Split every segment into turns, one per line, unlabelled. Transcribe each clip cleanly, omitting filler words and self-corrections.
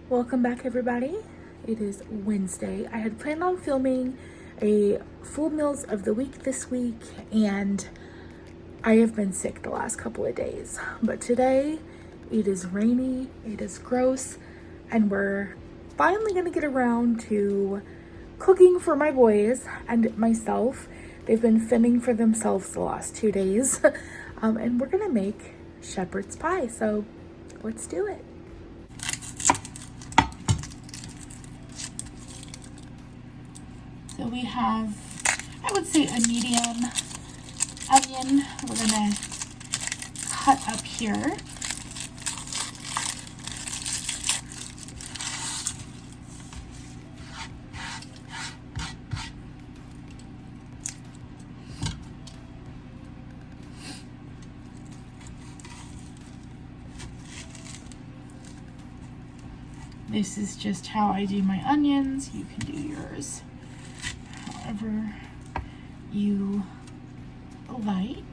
Welcome back, everybody. It is Wednesday. I had planned on filming a full meals of the week this week, and I have been sick the last couple of days. But today it is rainy, it is gross, and we're finally gonna get around to cooking for my boys and myself. They've been fending for themselves the last 2 days, and we're gonna make shepherd's pie. So let's do it. So we have, I would say, a medium onion. We're gonna cut up here. This is just how I do my onions. You can do yours however you like.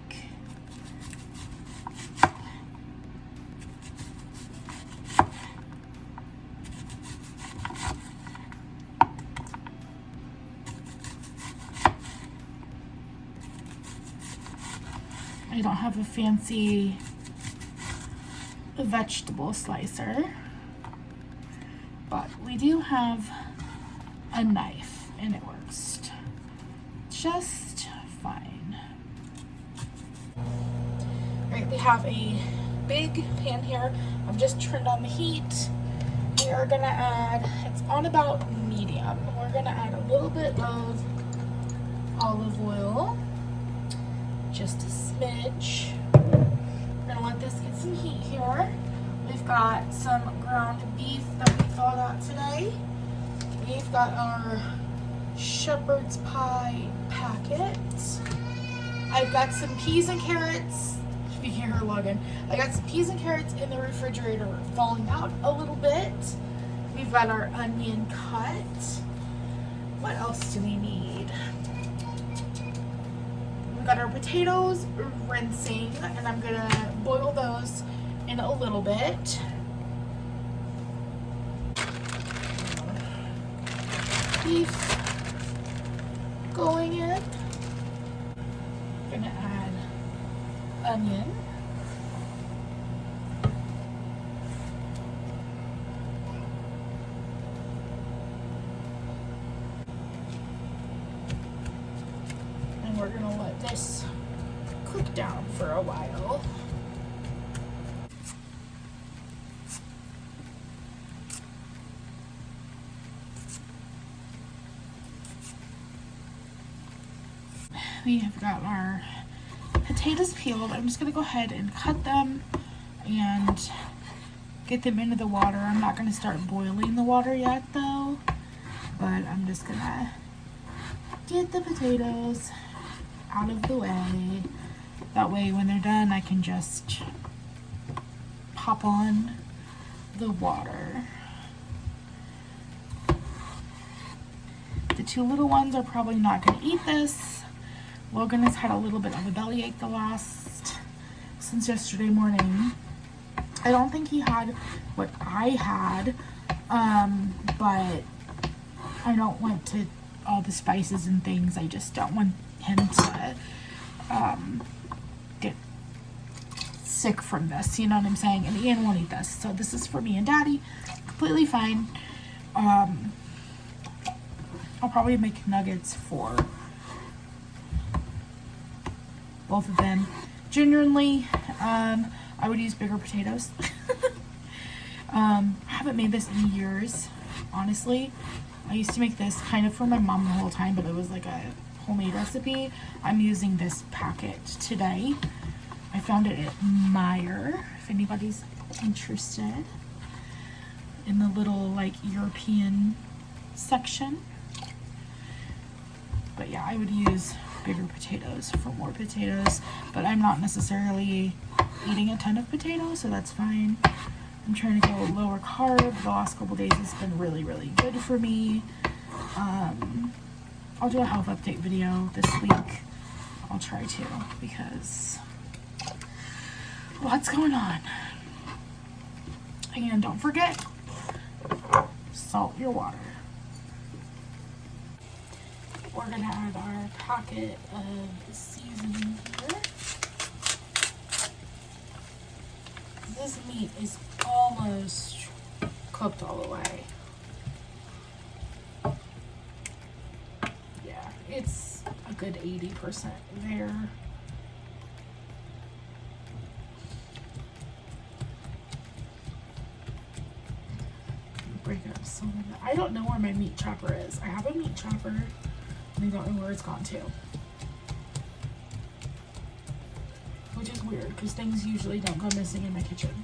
I don't have a fancy vegetable slicer, but we do have a knife and it works just fine. All right, we have a big pan here. I've just turned on the heat. We are gonna add, it's on about medium. We're gonna add a little bit of olive oil, just a smidge. We're gonna let this get some heat here. We've got some ground beef that we thawed out today. We've got our shepherd's pie packet. I've got some peas and carrots. If you hear her Logan, I got some peas and carrots in the refrigerator falling out a little bit. We've got our onion cut. What else do we need? We've got our potatoes rinsing, and I'm gonna boil those in a little bit. Beef going in. Gonna add onion. And we're gonna let this cook down for a while. We have got our potatoes peeled. I'm just gonna go ahead and cut them and get them into the water. I'm not gonna start boiling the water yet though, but I'm just gonna get the potatoes out of the way. That way when they're done, I can just pop on the water. The two little ones are probably not gonna eat this. Logan has had a little bit of a bellyache since yesterday morning. I don't think he had what I had, but I don't want to all the spices and things. I just don't want him to get sick from this, you know what I'm saying? And Ian won't eat this, so this is for me and Daddy. Completely fine. I'll probably make nuggets for both of them. Genuinely, I would use bigger potatoes. I haven't made this in years, honestly. I used to make this kind of for my mom the whole time, but it was like a homemade recipe. I'm using this packet today. I found it at Meijer, if anybody's interested, in the little like European section. But yeah, I would use bigger potatoes for more potatoes, but I'm not necessarily eating a ton of potatoes, so that's fine. I'm trying to go lower carb. The last couple days has been really, really good for me. I'll do a health update video this week. I'll try to, because what's going on? And don't forget, salt your water. We're gonna add our packet of seasoning here. This meat is almost cooked all the way. Yeah, it's a good 80% there. Break up some of that. I don't know where my meat chopper is. I have a meat chopper and I don't know where it's gone to. Which is weird because things usually don't go missing in my kitchen.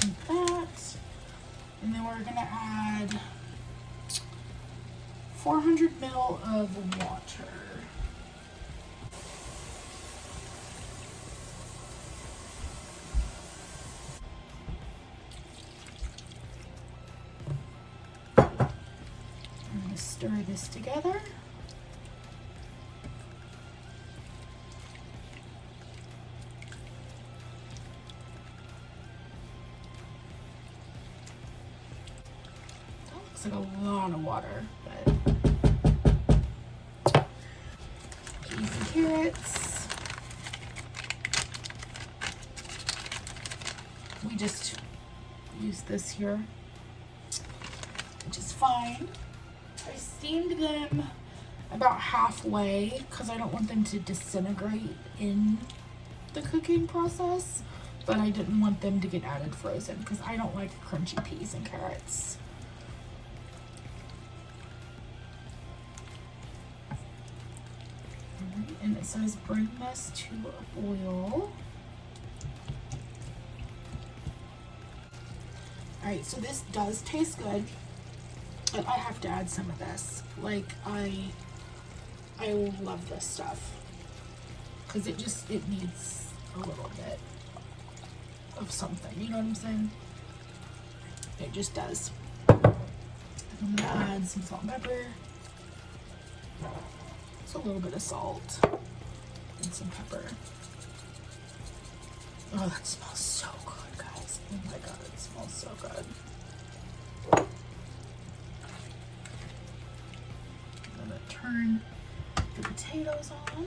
Like that. And then we're gonna add 400 ml of water. I'm going to stir this together. That looks like a lot of water, but peas and carrots. We just use this here, which is fine. I steamed them about halfway because I don't want them to disintegrate in the cooking process, but I didn't want them to get added frozen because I don't like crunchy peas and carrots. And it says bring this to a boil. Alright, so this does taste good, but I have to add some of this. Like, I love this stuff because it needs a little bit of something, you know what I'm saying? It just does. I'm gonna add some salt and pepper. It's a little bit of salt and some pepper. Oh, that smells so good, guys. Oh my god, it smells so good. I'm gonna turn the potatoes on.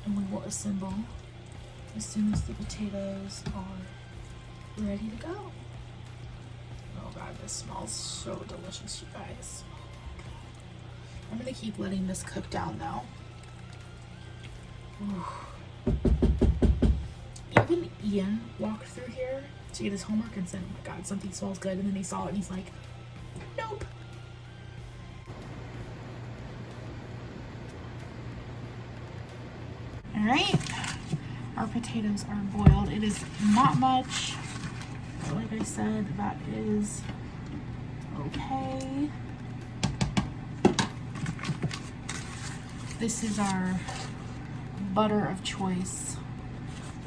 And we will assemble as soon as the potatoes are ready to go. Oh god, this smells so delicious, you guys. I'm gonna keep letting this cook down now. Ooh. Even Ian walked through here to get his homework and said, oh my god, something smells good. And then he saw it and he's like, nope. Alright, our potatoes are boiled. It is not much. Like I said, that is okay. This is our butter of choice.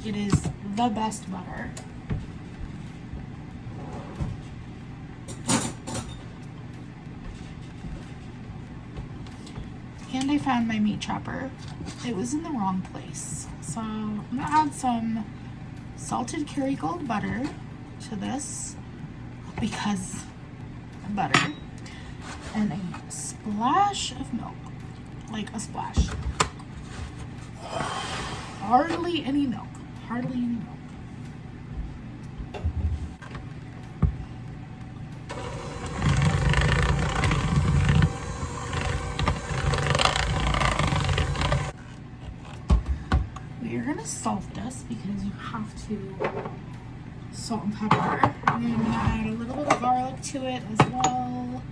It is the best butter. And I found my meat chopper. It was in the wrong place. So I'm gonna add some salted Kerrygold butter to this because butter and a splash of milk, like a splash. Hardly any milk. Hardly any milk. We're gonna salt this because you have to salt and pepper. And then I'm gonna add a little bit of garlic to it as well.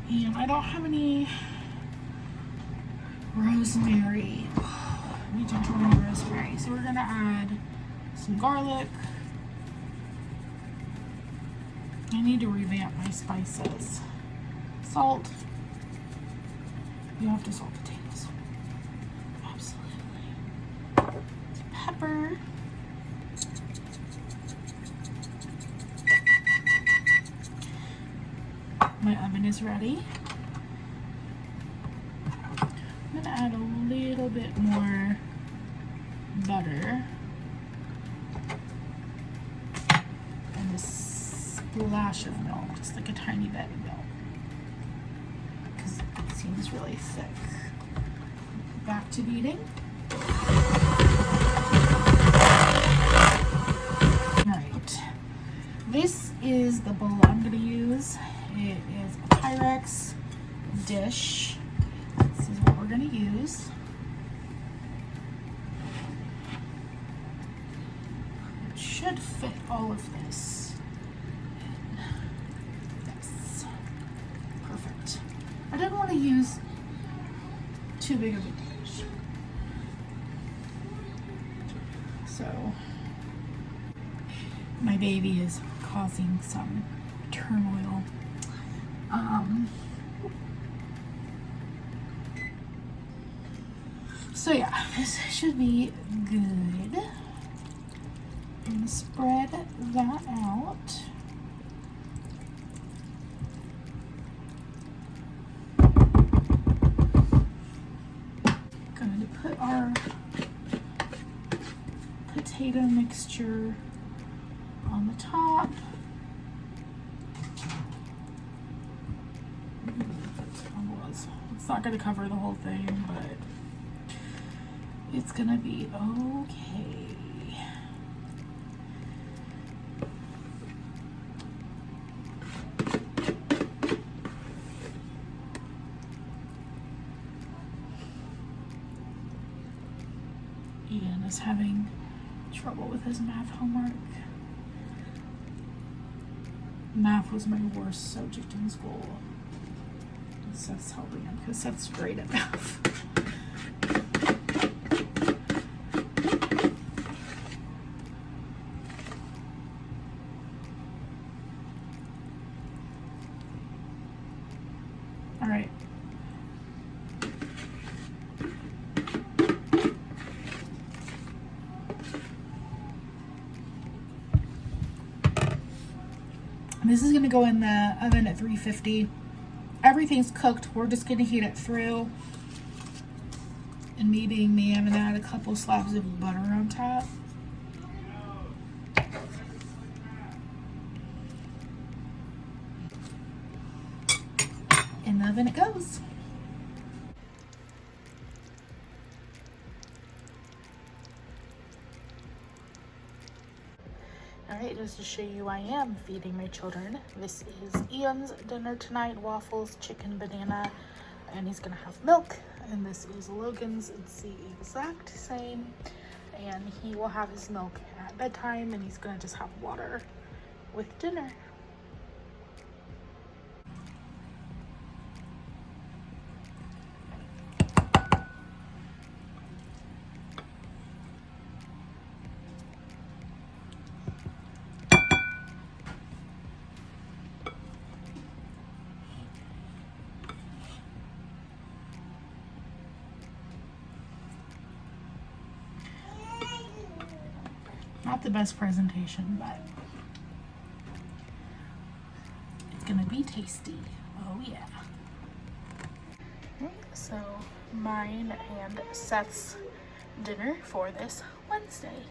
And I don't have any rosemary. I need to join rosemary. So we're gonna add some garlic. I need to revamp my spices. Salt. You have to salt potatoes. Absolutely. Pepper. My oven is ready. I'm gonna add a little bit more butter and a splash of milk, just like a tiny bit of milk, because it seems really thick. Back to beating. Alright, this is the bowl I'm going to use. It is a Pyrex dish. This is what we're going to use. It should fit all of this. Yes. Perfect. I didn't want to use too big of a dish. So my baby is causing some turmoil. So yeah, this should be good. I'm gonna spread that out. Going to put our potato mixture on the top. It's not going to cover the whole thing, but it's going to be okay. Ian is having trouble with his math homework. Math was my worst subject in school. Seth's helping him because Seth's great at math. All right. This is going to go in the oven at 350. Everything's cooked. We're just going to heat it through. And me being me, I'm going to add a couple slabs of butter on top. In the oven it goes. Alright, just to show you I am feeding my children. This is Ian's dinner tonight, waffles, chicken, banana, and he's gonna have milk. And this is Logan's, it's the exact same. And he will have his milk at bedtime, and he's gonna just have water with dinner. Not the best presentation, but it's gonna be tasty. Oh yeah. So mine and Seth's dinner for this Wednesday.